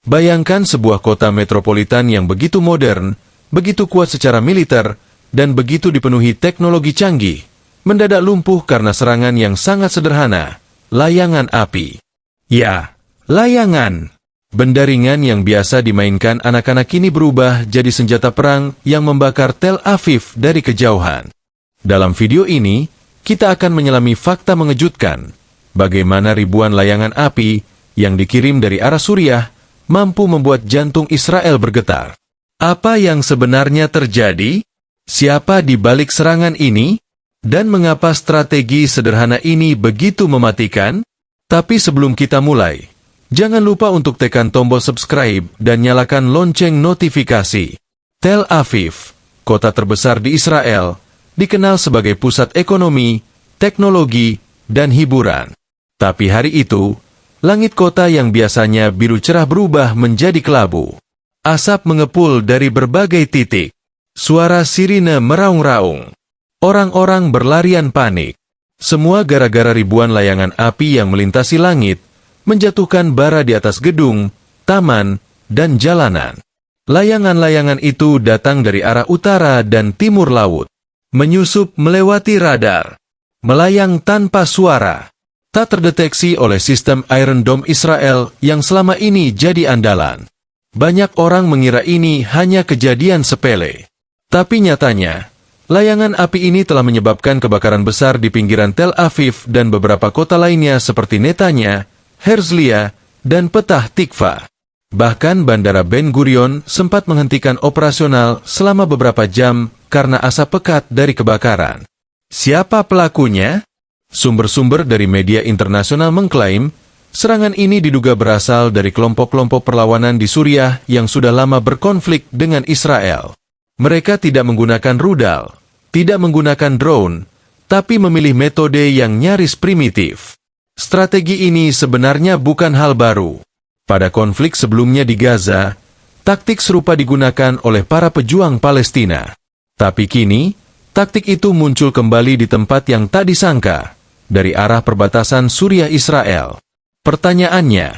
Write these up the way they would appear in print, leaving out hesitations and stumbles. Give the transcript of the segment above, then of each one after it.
Bayangkan sebuah kota metropolitan yang begitu modern, begitu kuat secara militer, dan begitu dipenuhi teknologi canggih, mendadak lumpuh karena serangan yang sangat sederhana, layangan api. Ya, layangan. Benda ringan yang biasa dimainkan anak-anak kini berubah jadi senjata perang yang membakar Tel Aviv dari kejauhan. Dalam video ini, kita akan menyelami fakta mengejutkan, bagaimana ribuan layangan api yang dikirim dari arah Suriah mampu membuat jantung Israel bergetar. Apa yang sebenarnya terjadi? Siapa di balik serangan ini? Dan mengapa strategi sederhana ini begitu mematikan? Tapi sebelum kita mulai, jangan lupa untuk tekan tombol subscribe dan nyalakan lonceng notifikasi. Tel Aviv, kota terbesar di Israel, dikenal sebagai pusat ekonomi, teknologi, dan hiburan. Tapi hari itu, langit kota yang biasanya biru cerah berubah menjadi kelabu. Asap mengepul dari berbagai titik. Suara sirine meraung-raung. Orang-orang berlarian panik. Semua gara-gara ribuan layangan api yang melintasi langit, menjatuhkan bara di atas gedung, taman, dan jalanan. Layangan-layangan itu datang dari arah utara dan timur laut. Menyusup melewati radar. Melayang tanpa suara. Tak terdeteksi oleh sistem Iron Dome Israel yang selama ini jadi andalan. Banyak orang mengira ini hanya kejadian sepele. Tapi nyatanya, layangan api ini telah menyebabkan kebakaran besar di pinggiran Tel Aviv dan beberapa kota lainnya seperti Netanya, Herzliya, dan Petah Tikva. Bahkan Bandara Ben Gurion sempat menghentikan operasional selama beberapa jam karena asap pekat dari kebakaran. Siapa pelakunya? Sumber-sumber dari media internasional mengklaim, serangan ini diduga berasal dari kelompok-kelompok perlawanan di Suriah yang sudah lama berkonflik dengan Israel. Mereka tidak menggunakan rudal, tidak menggunakan drone, tapi memilih metode yang nyaris primitif. Strategi ini sebenarnya bukan hal baru. Pada konflik sebelumnya di Gaza, taktik serupa digunakan oleh para pejuang Palestina. Tapi kini, taktik itu muncul kembali di tempat yang tak disangka, dari arah perbatasan Suriah-Israel. Pertanyaannya,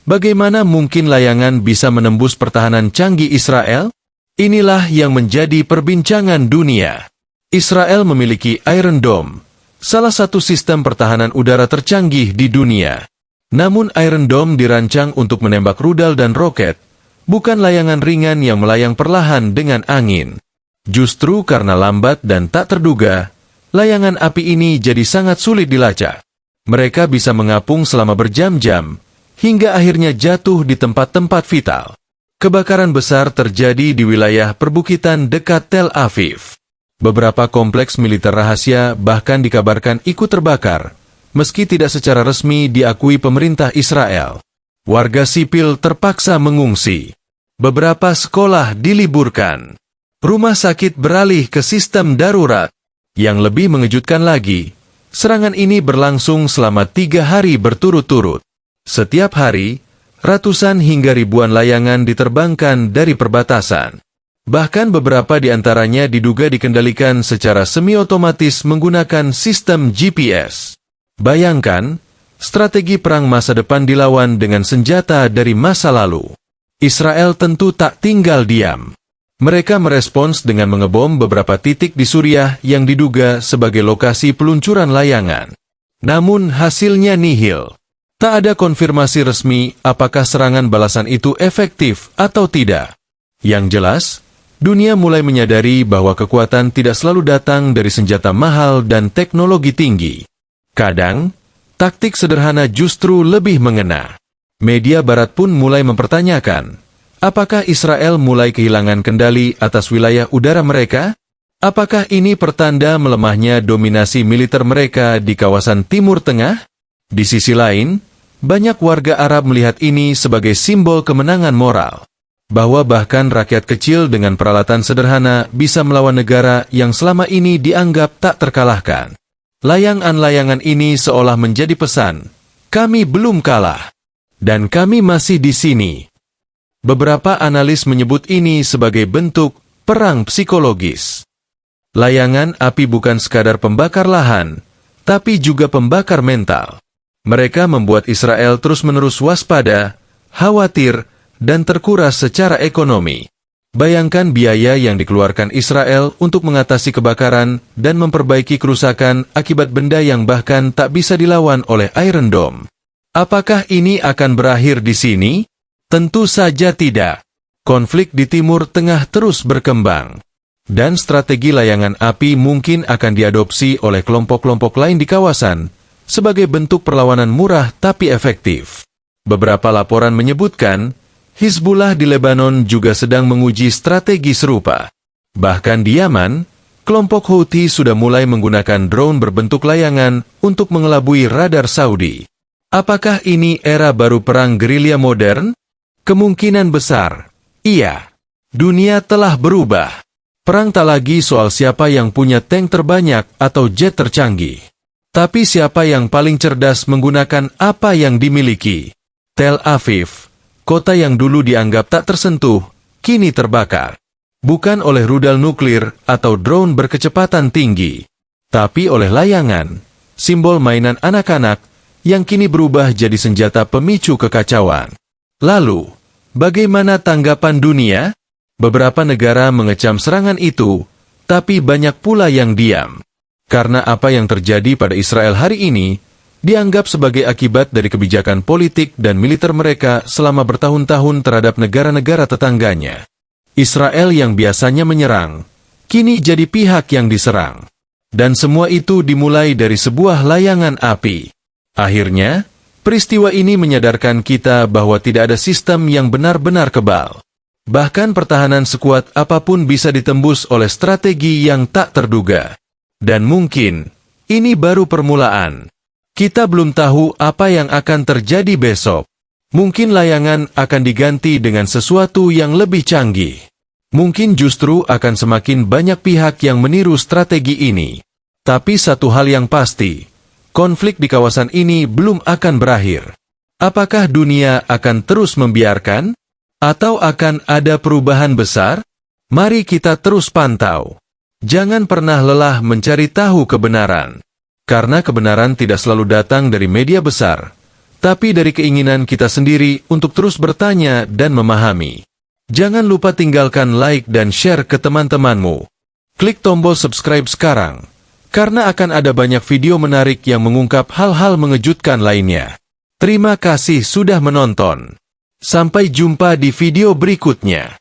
bagaimana mungkin layangan bisa menembus pertahanan canggih Israel? Inilah yang menjadi perbincangan dunia. Israel memiliki Iron Dome, salah satu sistem pertahanan udara tercanggih di dunia. Namun Iron Dome dirancang untuk menembak rudal dan roket, bukan layangan ringan yang melayang perlahan dengan angin. Justru karena lambat dan tak terduga, layangan api ini jadi sangat sulit dilacak. Mereka bisa mengapung selama berjam-jam, hingga akhirnya jatuh di tempat-tempat vital. Kebakaran besar terjadi di wilayah perbukitan dekat Tel Aviv. Beberapa kompleks militer rahasia bahkan dikabarkan ikut terbakar, meski tidak secara resmi diakui pemerintah Israel. Warga sipil terpaksa mengungsi. Beberapa sekolah diliburkan. Rumah sakit beralih ke sistem darurat. Yang lebih mengejutkan lagi, serangan ini berlangsung selama 3 hari berturut-turut. Setiap hari, ratusan hingga ribuan layangan diterbangkan dari perbatasan. Bahkan beberapa di antaranya diduga dikendalikan secara semi-otomatis menggunakan sistem GPS. Bayangkan, strategi perang masa depan dilawan dengan senjata dari masa lalu. Israel tentu tak tinggal diam. Mereka merespons dengan mengebom beberapa titik di Suriah yang diduga sebagai lokasi peluncuran layangan. Namun hasilnya nihil. Tak ada konfirmasi resmi apakah serangan balasan itu efektif atau tidak. Yang jelas, dunia mulai menyadari bahwa kekuatan tidak selalu datang dari senjata mahal dan teknologi tinggi. Kadang, taktik sederhana justru lebih mengena. Media Barat pun mulai mempertanyakan, apakah Israel mulai kehilangan kendali atas wilayah udara mereka? Apakah ini pertanda melemahnya dominasi militer mereka di kawasan Timur Tengah? Di sisi lain, banyak warga Arab melihat ini sebagai simbol kemenangan moral. Bahwa bahkan rakyat kecil dengan peralatan sederhana bisa melawan negara yang selama ini dianggap tak terkalahkan. Layangan-layangan ini seolah menjadi pesan, kami belum kalah. Dan kami masih di sini. Beberapa analis menyebut ini sebagai bentuk perang psikologis. Layangan api bukan sekadar pembakar lahan, tapi juga pembakar mental. Mereka membuat Israel terus-menerus waspada, khawatir, dan terkuras secara ekonomi. Bayangkan biaya yang dikeluarkan Israel untuk mengatasi kebakaran dan memperbaiki kerusakan akibat benda yang bahkan tak bisa dilawan oleh Iron Dome. Apakah ini akan berakhir di sini? Tentu saja tidak. Konflik di Timur Tengah terus berkembang. Dan strategi layangan api mungkin akan diadopsi oleh kelompok-kelompok lain di kawasan sebagai bentuk perlawanan murah tapi efektif. Beberapa laporan menyebutkan Hizbullah di Lebanon juga sedang menguji strategi serupa. Bahkan di Yaman, kelompok Houthi sudah mulai menggunakan drone berbentuk layangan untuk mengelabui radar Saudi. Apakah ini era baru perang gerilya modern? Kemungkinan besar, iya. Dunia telah berubah. Perang tak lagi soal siapa yang punya tank terbanyak atau jet tercanggih. Tapi siapa yang paling cerdas menggunakan apa yang dimiliki. Tel Aviv, kota yang dulu dianggap tak tersentuh, kini terbakar. Bukan oleh rudal nuklir atau drone berkecepatan tinggi, tapi oleh layangan, simbol mainan anak-anak yang kini berubah jadi senjata pemicu kekacauan. Lalu, bagaimana tanggapan dunia? Beberapa negara mengecam serangan itu, tapi banyak pula yang diam. Karena apa yang terjadi pada Israel hari ini dianggap sebagai akibat dari kebijakan politik dan militer mereka selama bertahun-tahun terhadap negara-negara tetangganya. Israel yang biasanya menyerang, kini jadi pihak yang diserang. Dan semua itu dimulai dari sebuah layangan api. Akhirnya, peristiwa ini menyadarkan kita bahwa tidak ada sistem yang benar-benar kebal. Bahkan pertahanan sekuat apapun bisa ditembus oleh strategi yang tak terduga. Dan mungkin, ini baru permulaan. Kita belum tahu apa yang akan terjadi besok. Mungkin layangan akan diganti dengan sesuatu yang lebih canggih. Mungkin justru akan semakin banyak pihak yang meniru strategi ini. Tapi satu hal yang pasti, konflik di kawasan ini belum akan berakhir. Apakah dunia akan terus membiarkan? Atau akan ada perubahan besar? Mari kita terus pantau. Jangan pernah lelah mencari tahu kebenaran. Karena kebenaran tidak selalu datang dari media besar, tapi dari keinginan kita sendiri untuk terus bertanya dan memahami. Jangan lupa tinggalkan like dan share ke teman-temanmu. Klik tombol subscribe sekarang, karena akan ada banyak video menarik yang mengungkap hal-hal mengejutkan lainnya. Terima kasih sudah menonton. Sampai jumpa di video berikutnya.